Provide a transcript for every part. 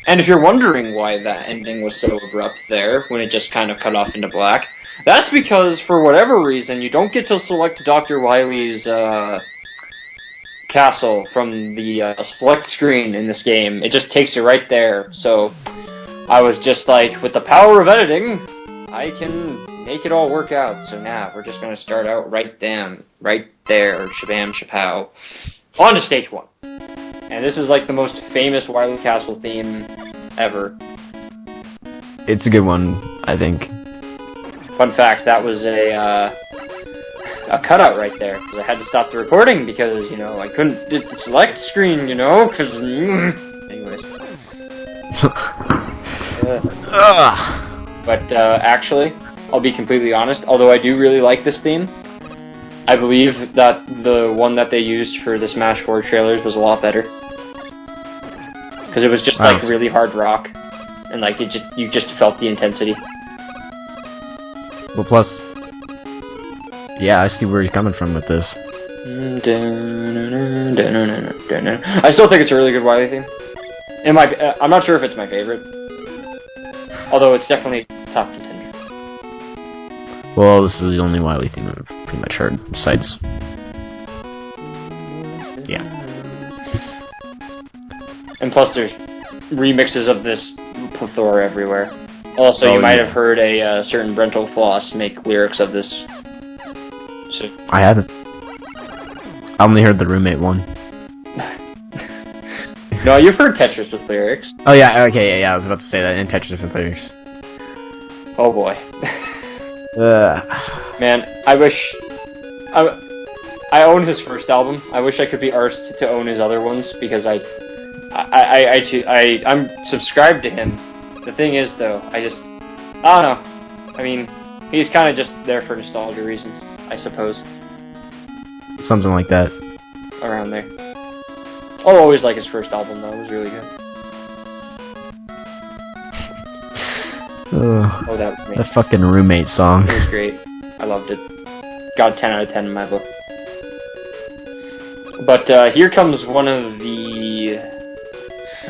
And if you're wondering why that ending was so abrupt there, when it just kind of cut off into black, that's because, for whatever reason, you don't get to select Dr. Wily's, castle from the, select screen in this game. It just takes you right there, so I was just like, with the power of editing, I can make it all work out. So now, we're just gonna start out right there, shabam shapow, on to stage 1. And this is like the most famous Wily Castle theme ever. It's a good one, I think. Fun fact, that was a cutout right there, because I had to stop the recording because, you know, I couldn't get the select screen, you know, because... Anyways. But, actually, I'll be completely honest, although I do really like this theme, I believe that the one that they used for the Smash 4 trailers was a lot better. Because it was just, like, really hard rock, and, like, you just felt the intensity. Well, plus... Yeah, I see where you're coming from with this. I still think it's a really good Wily theme. I'm not sure if it's my favorite. Although it's definitely top contender. Well, this is the only Wily theme I've pretty much heard, besides... Yeah. And plus there's remixes of this plethora everywhere. Also, you might have heard a certain Brental Floss make lyrics of this. So I haven't. I only heard the roommate one. No, you've heard Tetris with lyrics. Oh yeah, okay, yeah, I was about to say that, in Tetris with lyrics. Oh boy. Man, I wish... I own his first album. I wish I could be arsed to own his other ones, because I'm subscribed to him. The thing is, though, I don't know. I mean, he's kind of just there for nostalgia reasons, I suppose. Something like that. Around there. I'll always like his first album, though. It was really good. Oh, that was me. That fucking roommate song. It was great. I loved it. Got a 10 out of 10 in my book. But here comes one of the...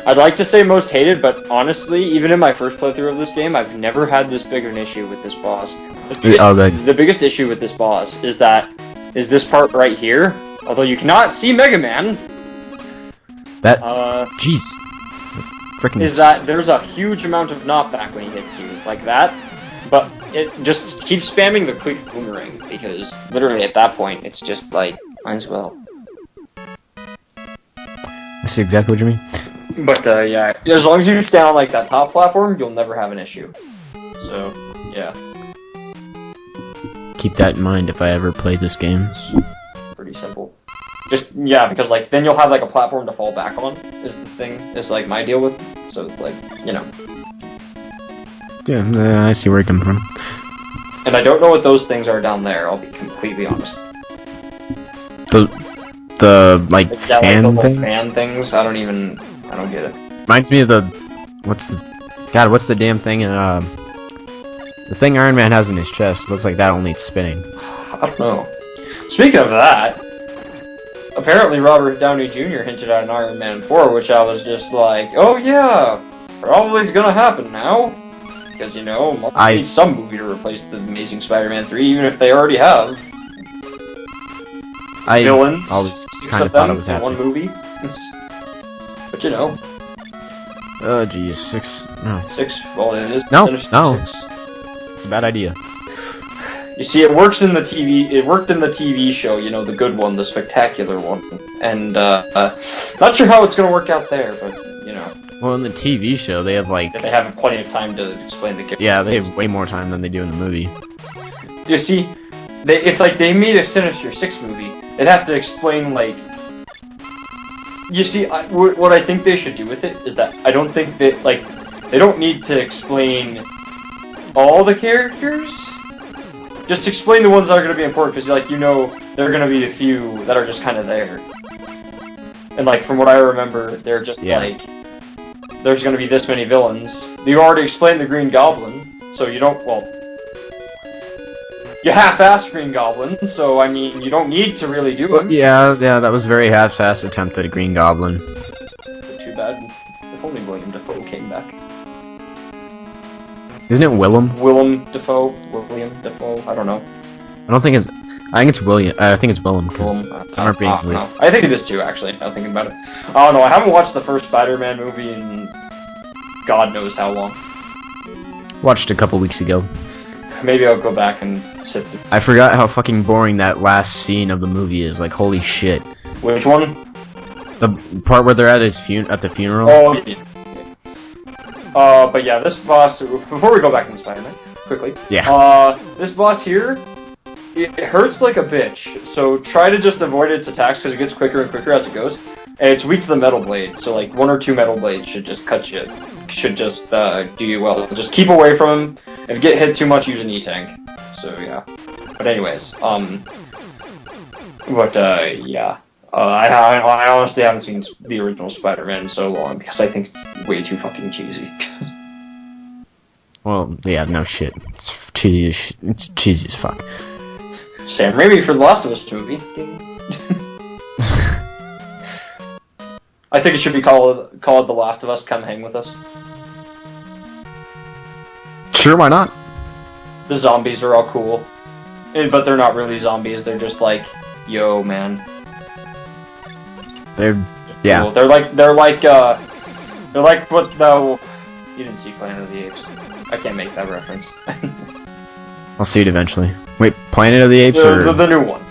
I'd like to say most hated, but honestly, even in my first playthrough of this game, I've never had this big of an issue with this boss. The biggest issue with this boss is this part right here. Although you cannot see Mega Man. That... Jeez. Frickin' is that there's a huge amount of knockback when he hits you, like that. But it just keeps spamming the quick boomerang, because literally at that point, it's just like, might as well. I see exactly what you mean. But, yeah, as long as you stand on, like, that top platform, you'll never have an issue. So, yeah. Keep that in mind if I ever play this game. Pretty simple. Just, yeah, because, like, then you'll have, like, a platform to fall back on, is the thing, is, like, my deal with, so, like, you know. Yeah, I see where you're coming from. And I don't know what those things are down there, I'll be completely honest. The like, fan like the things? Fan things? I don't get it. Reminds me of what's the damn thing in, the thing Iron Man has in his chest. Looks like that only it's spinning. I don't know. Speaking of that, apparently Robert Downey Jr. hinted at an Iron Man 4, which I was just like, oh yeah, probably it's gonna happen now. Because, you know, Marvel needs some movie to replace the Amazing Spider-Man 3, even if they already have. Villains, I always kind of thought it was happening. One movie. But you know. Oh geez, 6, no. 6, well it is. No, 6. It's a bad idea. You see, it worked in the TV show, you know, the good one, the spectacular one. And, not sure how it's gonna work out there, but, you know. Well, in the TV show, they have, like... They have plenty of time to explain the character. Yeah, they have way more time than they do in the movie. You see, if, like, they made a Sinister Six movie, they'd have to explain, like... You see, what I think they should do with it is that I don't think that, like, they don't need to explain all the characters. Just explain the ones that are going to be important, because, like, you know, there are going to be a few that are just kind of there. And, like, from what I remember, they're just, like, there's going to be this many villains. You already explained the Green Goblin, so you don't, well... You half-assed Green Goblin, so, I mean, you don't need to really do it. Yeah, that was a very half-assed attempt at a Green Goblin. Too bad. If only William Dafoe Dafoe came back. Isn't it Willem? William Dafoe, I don't know. I don't think it's. I think it's William. I think it's Willem. Willem, I remember being weird. no. I think it is too, actually. I'm thinking about it. I don't know. I haven't watched the first Spider-Man movie in God knows how long. Watched a couple weeks ago. Maybe I'll go back and sit through. I forgot how fucking boring that last scene of the movie is. Like, holy shit. Which one? The part where they're at his at the funeral. Oh, yeah. But yeah, this boss. Before we go back into Spider-Man, quickly. Yeah. This boss here, it hurts like a bitch. So try to just avoid its attacks because it gets quicker and quicker as it goes. And it's weak to the metal blade, so like 1 or 2 metal blades should just cut you. Should just do you well. Just keep away from him. If you get hit too much, use an E-tank. So yeah. But anyways, yeah. I honestly haven't seen the original Spider-Man in so long because I think it's way too fucking cheesy. Well, yeah, no shit. It's cheesy as shit. It's cheesy as fuck. Sam Raimi for the Last of Us movie. I think it should be called The Last of Us. Come hang with us. Sure, why not? The zombies are all cool, but they're not really zombies. They're just like, yo, man. They're yeah. Cool. They're like what? No, you didn't see Planet of the Apes. I can't make that reference. I'll see it eventually. Wait, Planet of the Apes or the new one?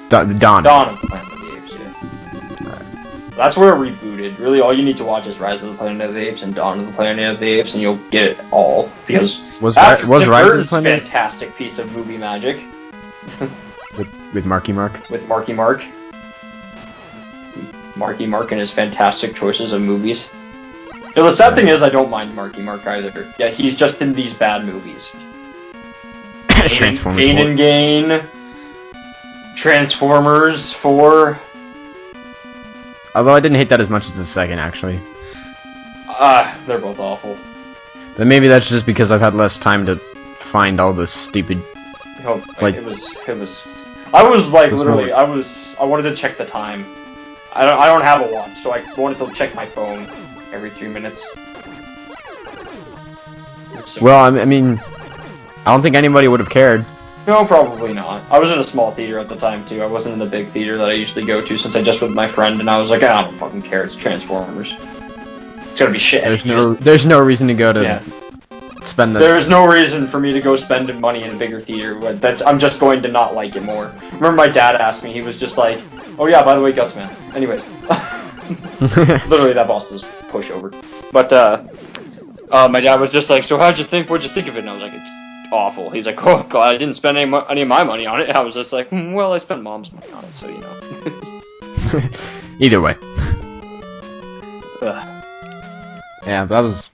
Dawn. Dawn of the Planet of the Apes. Yeah. That's where it rebooted. Really, all you need to watch is Rise of the Planet of the Apes and Dawn of the Planet of the Apes, and you'll get it all. Because was Rise of the Planet? Fantastic piece of movie magic. with Marky Mark. With Marky Mark. Marky Mark and his fantastic choices of movies. Yeah, the sad thing is, I don't mind Marky Mark either. Yeah, he's just in these bad movies. Transformers. Pain and Gain. Transformers 4. Although I didn't hate that as much as the second, actually. They're both awful. But maybe that's just because I've had less time to find all the stupid. Oh, like it was. I was like literally. I wanted to check the time. I don't have a watch, so I wanted to check my phone every 3 minutes. Well, I mean, I don't think anybody would have cared. No, probably not. I was in a small theater at the time, too. I wasn't in the big theater that I usually go to, since I just with my friend, and I was like, I don't fucking care, it's Transformers. It's gonna be shit. There's no reason to go to spend the... There's no reason for me to go spend money in a bigger theater. I'm just going to not like it more. Remember my dad asked me, he was just like, oh yeah, by the way, Gus Man. Anyways. Literally, that boss is pushover. But, my dad was just like, so what'd you think of it? And I was like, it's awful. He's like, oh god, I didn't spend any of my money on it. And I was just like, well, I spent Mom's money on it, so you know. Either way. Ugh. Yeah, that was...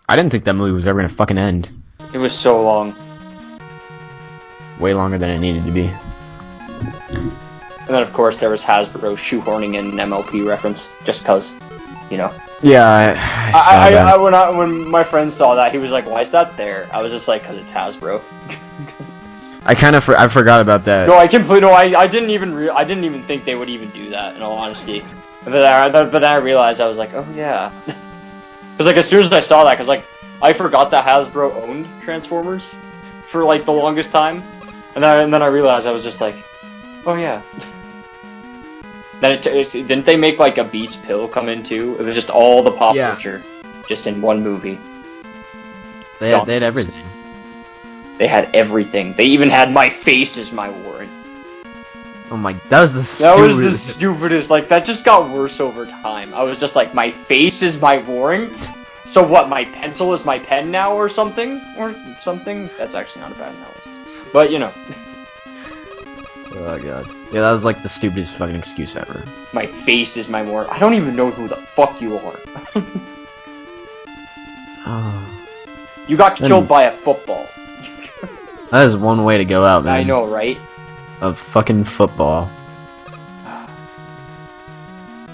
I didn't think that movie was ever gonna fucking end. It was so long. Way longer than it needed to be. And then, of course, there was Hasbro shoehorning in an MLP reference, just cause, you know. Yeah, when my friend saw that, he was like, "Why is that there?" I was just like, "Cause it's Hasbro." I forgot about that. No, I didn't even think they would even do that. In all honesty, but then I realized I was like, "Oh yeah," because like as soon as I saw that, because like I forgot that Hasbro owned Transformers for like the longest time, and then I realized I was just like, "Oh yeah." Then didn't they make like a Beats pill come in too? It was just all the pop culture, just in one movie. They had everything. They had everything. They even had My Face is My Warrant. Oh my, that was the stupidest. Like that just got worse over time. I was just like, my face is my warrant. So what? My pencil is my pen now, or something, That's actually not a bad analysis, but you know. Oh god. Yeah, that was like the stupidest fucking excuse ever. My face is my warrant. I don't even know who the fuck you are. You got killed by a football. That is one way to go out, man. I know, right? A fucking football.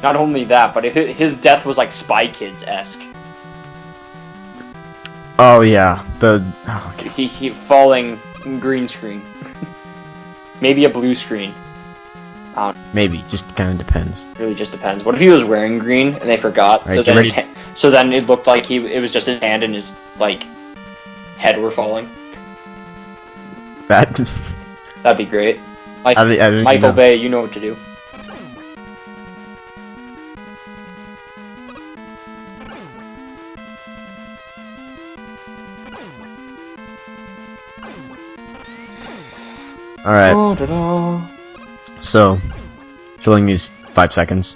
Not only that, but his death was like Spy Kids-esque. Oh yeah, he falling green screen. Maybe a blue screen. Maybe, just kind of depends. Really just depends. What if he was wearing green and they forgot? Right, So then it looked like it was just his hand and his, like, head were falling. That'd That'd be great. I didn't Michael know. Bay, you know what to do. Alright, Da-da-da. so, filling these 5 seconds.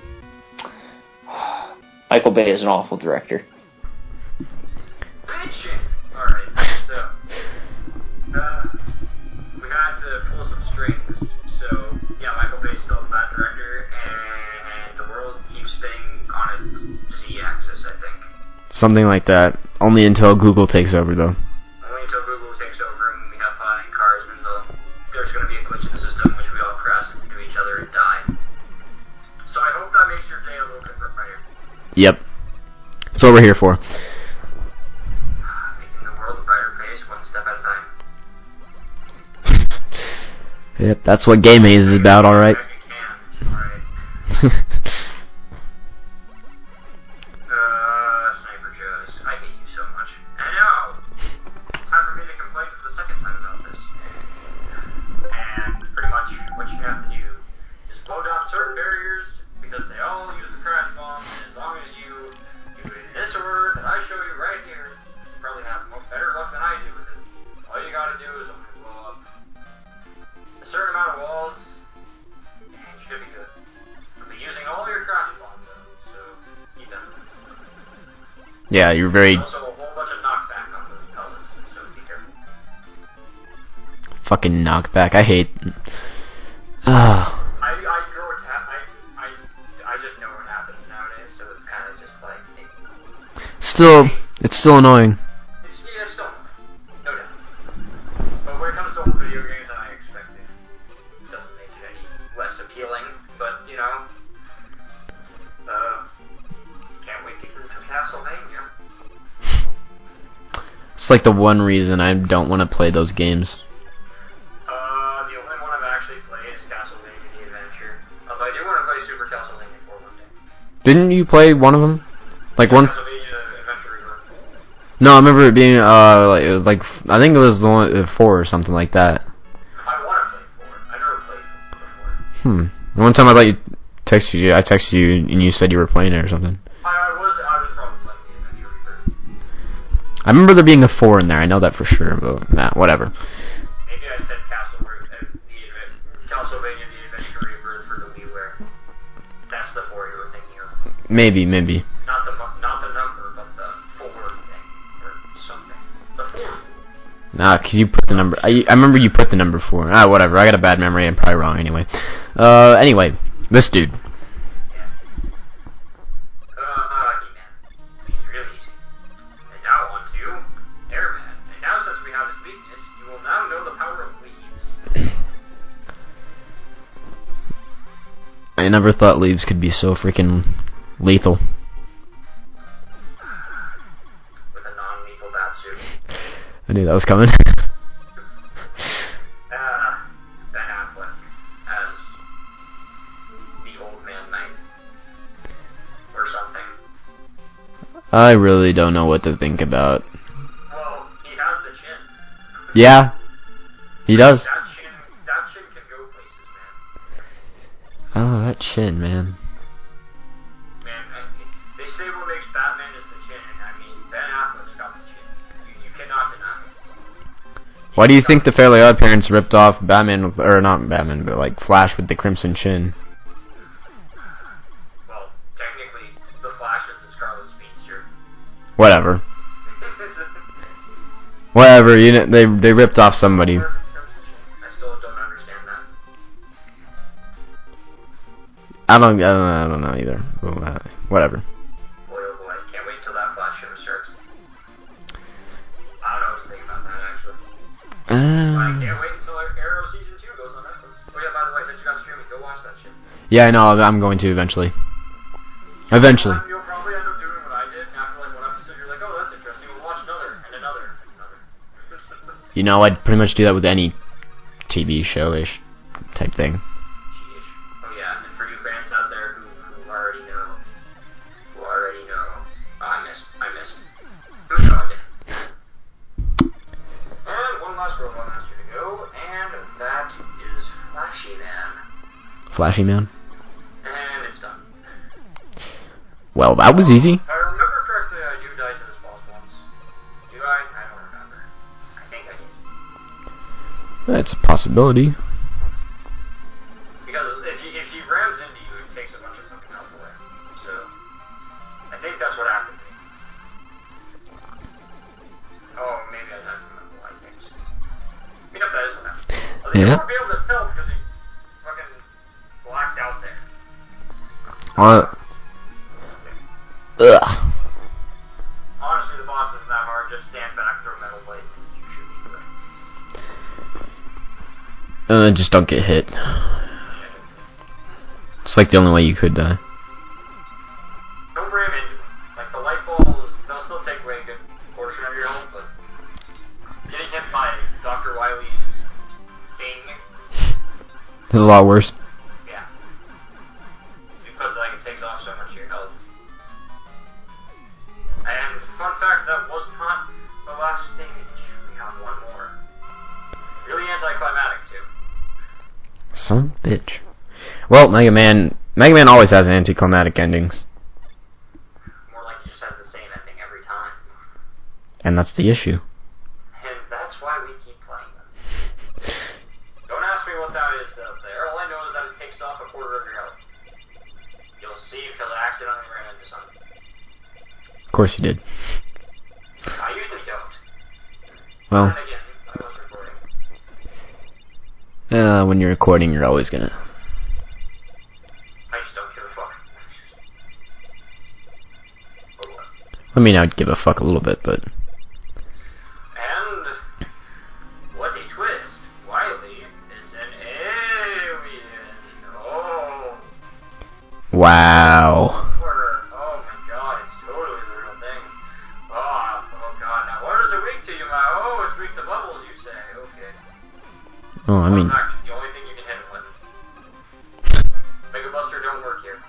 Michael Bay is an awful director. Alright, so, we had to pull some strings, so, yeah, Michael Bay's still a bad director, and the world keeps spinning on its Z-axis, I think. Something like that. Only until Google takes over, though. Only until Google takes over and we have flying cars, and there's going to be a glitch in the system, which we all crash into each other and die. So I hope that makes your day a little bit brighter. Yep. That's what we're here for. Making the world a brighter place, one step at a time. Yep, that's what GameHaze is about, alright. Sniper Joes, I hate you so much. And now, time for me to complain for the second time about this. And pretty much what you have to do is blow down certain barriers, because they all use the crash bomb, and as long as you do it in this order that I show you right here, you probably have better luck than I do with it. All you gotta do is only blow up a certain amount of walls, and you should be good. You'll be using all your crash bombs though, so keep them. Yeah, you're very Also a whole bunch of knockback on those pellets, so be careful. fucking knockback. I hate... I just know what happens nowadays, so it's kind of just like It's still annoying. it's still annoying, no doubt. But when it comes to old video games, I expect it doesn't make it any less appealing. But you know, can't wait to get into Castlevania. It's like the one reason I don't want to play those games. The only one I've actually played is Castlevania: The Adventure. Although I do want to play Super Castlevania 4 one day. Didn't you play one of them? Like one? Castlevania Adventure Rebirth. No, I remember it being like, it was like I think it was the one 4 or something like that. I want to play 4. I never played 4 before. One time I thought I texted you and you said you were playing it or something. I was probably playing The Adventure Rebirth. I remember there being a 4 in there. I know that for sure, but nah, whatever. Maybe I said Castlevania: The Adventure Rebirth for the WiiWare. That's the 4 you were thinking of. Maybe. Not the number, but the 4 thing or something. The 4. Nah, cause you put the number. I remember you put the number 4. Ah, whatever. I got a bad memory. I'm probably wrong anyway. Anyway, this dude. Yeah. He-Man. He's really easy. And now on to Airman. And now since we have his weakness, you will now know the power of leaves. I never thought leaves could be so freaking lethal. With a non-lethal batsuit. I knew that was coming. Ben Affleck as the old man knight. Or something. I really don't know what to think about. Well, he has the chin. Yeah, he does. That chin can go places, man. Oh, that chin, man. Man, they say what makes Batman is the chin, and I mean, Ben Affleck's got the chin. You cannot deny it. Why do you think the Fairly Odd Parents ripped off Batman, or not Batman, but like Flash with the crimson chin? Well, technically, the Flash is the Scarlet Speedster. Whatever. Whatever. You know, they ripped off somebody. I still don't understand that. I don't know either. Whatever. Boy, oh boy, can't wait until that Flash show starts. I don't know what to think about that, actually. I can't wait until Arrow Season 2 goes on Netflix. Oh yeah, by the way, since you got streaming, go watch that shit. Yeah, I know. I'm going to eventually. Eventually. You'll probably end up doing what I did, and after like one episode, you're like, oh, that's interesting, we'll watch another, and another, and another. You know, I'd pretty much do that with any TV show-ish type thing. Sheesh. Oh yeah, and for you fans out there who already know, I miss Flashy Man. And it's done. Well, that was easy. If I remember correctly, I do die to this boss once. Do I? I don't remember. I think I did. That's a possibility. Because if he rams into you, it takes a bunch of fucking health away. So, I think that's what happened to me. Oh, maybe I died from the light things. I mean, if that is what happened. Well, they won't be able to tell because he fucking blacked out there. Ugh. Honestly, the boss isn't that hard. Just stand back, throw metal blades, and you should be good. Just don't get hit. It's like the only way you could die. Don't ram into them. Like, the light balls, they'll still take away a good portion of your health, but getting hit by Dr. Wily's thing, It's a lot worse. yeah. Because, like, it takes off so much of your health. And, fun fact, that was not the last stage. We have one more. Really anticlimactic, too. Son of a bitch. Well, Mega Man always has anticlimactic endings. More like it just has the same ending every time. And that's the issue. And that's why we keep playing them. Don't ask me what that is up there. All I know is that it takes off a quarter of your health. You'll see because I accidentally ran into something. Of course you did. I usually don't. Well, And again, I was recording. when you're recording, you're always gonna. I just don't give a fuck. Or what? I mean, I'd give a fuck a little bit, but. And what a twist! Wily is an alien. Oh. Wow. Oh my god, it's totally the real thing. Oh god, now what is it weak to, you might? Oh, it's weak to bubbles, you say. Okay. Oh, I mean. In fact, it's the only thing you can hit him with. Mega Buster don't work here.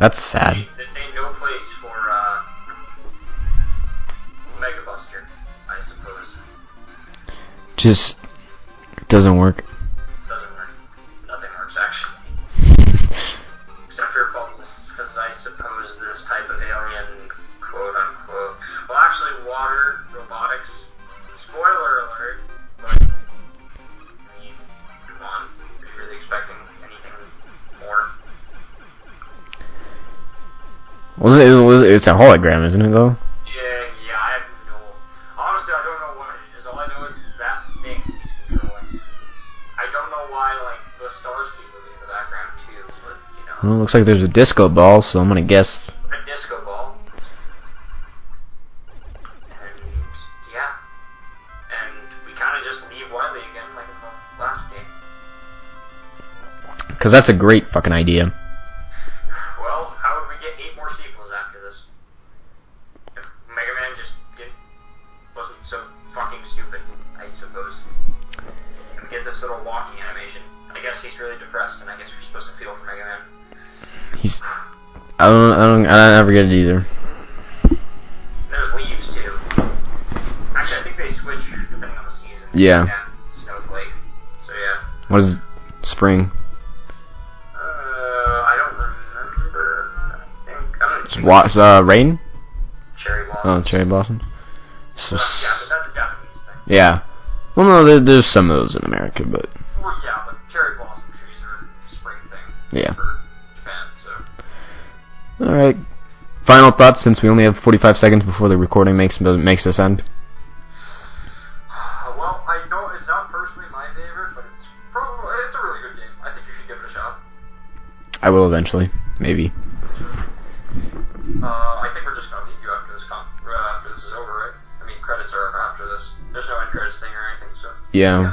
That's sad. This ain't no place for, Mega Buster, I suppose. Just doesn't work. Doesn't work. Nothing works, actually. Except for bubbles, because I suppose this type of alien, quote unquote. Well, actually, water, robotics. Spoiler alert, but, I mean, come on. Are you really expecting anything more? It's a hologram, isn't it, though? Yeah, I have no... Honestly, I don't know what it is. All I know is that thing keeps controlling. I don't know why, like, the stars keep moving in the background, too, but, you know. Well, it looks like there's a disco ball, so I'm gonna guess. A disco ball. And, yeah. And we kind of just leave Wily again, like in the last game. Because that's a great fucking idea. Well, how would we get 8 more sequels after this? If Mega Man just wasn't so fucking stupid, I suppose. And get this little walking animation. I guess he's really depressed, and I guess we're supposed to feel for Mega Man. He's. I never get it either. There's leaves too. Actually, I think they switch depending on the season. Yeah. Snowflake. So yeah. What is spring? I don't remember. I think Rain? Cherry blossom. Oh, cherry blossom. So, Yeah, but that's a Japanese thing. yeah. Well, no, there's some of those in America, but Well, yeah, but cherry blossom trees are a spring thing. Yeah. For Japan, so. all right. Final thoughts, since we only have 45 seconds before the recording makes us end. Well, I know it's not personally my favorite, but it's a really good game. I think you should give it a shot. I will eventually, maybe. I think we're just gonna leave you after this after this is over, right? I mean, credits are after this. There's no end credits thing or anything, so. Yeah.